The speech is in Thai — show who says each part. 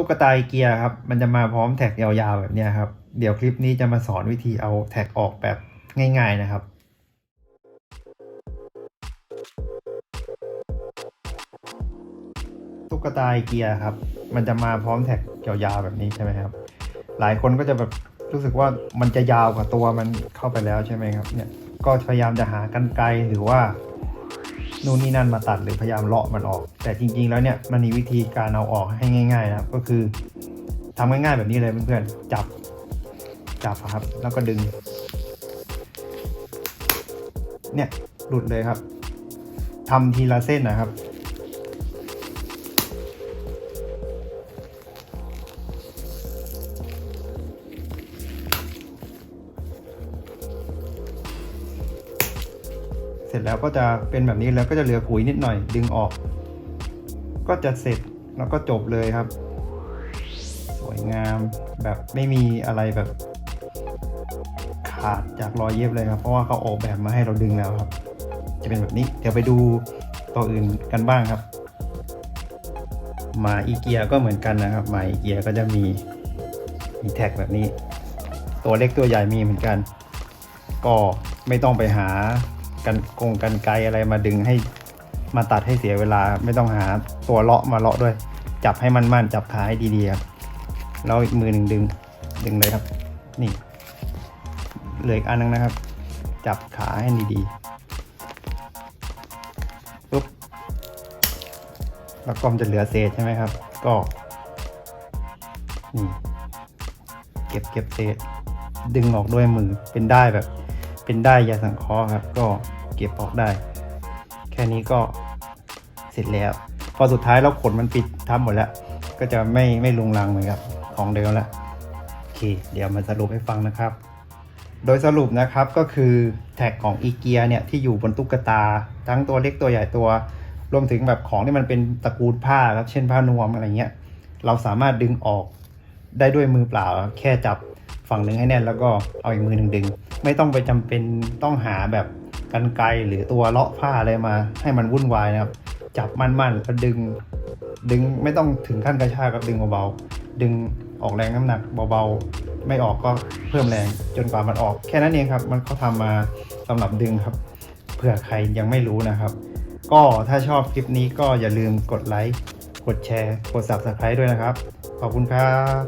Speaker 1: ตุ๊กตาเกียร์ครับมันจะมาพร้อมแท็กยาวๆแบบนี้ครับเดี๋ยวคลิปนี้จะมาสอนวิธีเอาแท็กออกแบบง่ายๆนะครับตุ๊กตาเกียร์ครับมันจะมาพร้อมแท็กยาวๆแบบนี้ใช่ไหมครับหลายคนก็จะแบบรู้สึกว่ามันจะยาวกว่าตัวมันเข้าไปแล้วใช่ไหมครับเนี่ยก็พยายามจะหากรรไกรหรือว่านู่นนี่นั่นมาตัดหรือพยายามเลาะมันออกแต่จริงๆแล้วเนี่ยมันมีวิธีการเอาออกให้ง่ายๆนะครับก็คือทำง่ายๆแบบนี้เลยเพื่อนๆจับครับแล้วก็ดึงเนี่ยหลุดเลยครับทำทีละเส้นนะครับเสร็จแล้วก็จะเป็นแบบนี้แล้วก็จะเหลือขุยนิดหน่อยดึงออกก็จะเสร็จแล้วก็จบเลยครับสวยงามแบบไม่มีอะไรแบบขาดจากรอยเย็บเลยครับเพราะว่าเขาออกแบบมาให้เราดึงแล้วครับจะเป็นแบบนี้เดี๋ยวไปดูตัวอื่นกันบ้างครับหมาอีเกียก็เหมือนกันนะครับหมาอีเกียก็จะมีแท็กแบบนี้ตัวเล็กตัวใหญ่มีเหมือนกันก็ไม่ต้องไปหากันไกรอะไรมาดึงให้มาตัดให้เสียเวลาไม่ต้องหาตัวเลาะมาเลาะด้วยจับให้มั่นๆจับขาให้ดีๆครับแล้วอีกมือหนึ่งดึงเลยครับนี่เหลืออีกอันนึงนะครับจับขาให้ดีๆปุ๊บแล้วก็จะเหลือเศษใช่ไหมครับก็นี่เก็บเศษดึงออกด้วยมือเป็นได้แบบเป็นได้ยาสังเคราะห์ครับก็เก็บออกได้แค่นี้ก็เสร็จแล้วพอสุดท้ายเราขนมันปิดทับหมดแล้วก็จะไม่ลุงลังเหมือนกับของเดิมแล้วโอเคเดี๋ยวมาสรุปให้ฟังนะครับโดยสรุปนะครับก็คือแท็กของอีเกียเนี่ยที่อยู่บนตุ๊กตาทั้งตัวเล็กตัวใหญ่ตัวรวมถึงแบบของที่มันเป็นตระกูลผ้าครับเช่นผ้านวมอะไรเงี้ยเราสามารถดึงออกได้ด้วยมือเปล่าแค่จับฝั่งหนึ่งให้แน่นแล้วก็เอาอีกมือหนึ่งดึงไม่ต้องไปจำเป็นต้องหาแบบกรรไกรหรือตัวเลาะผ้าอะไรมาให้มันวุ่นวายนะครับจับมั่นๆแล้วดึงไม่ต้องถึงขั้นกระชากครับดึงเบาๆดึงออกแรงน้ำหนักเบาๆไม่ออกก็เพิ่มแรงจนกว่ามันออกแค่นั้นเองครับมันเขาทำมาสำหรับดึงครับเผื่อใครยังไม่รู้นะครับก็ถ้าชอบคลิปนี้ก็อย่าลืมกดไลค์กดแชร์กด Subscribe ด้วยนะครับขอบคุณครับ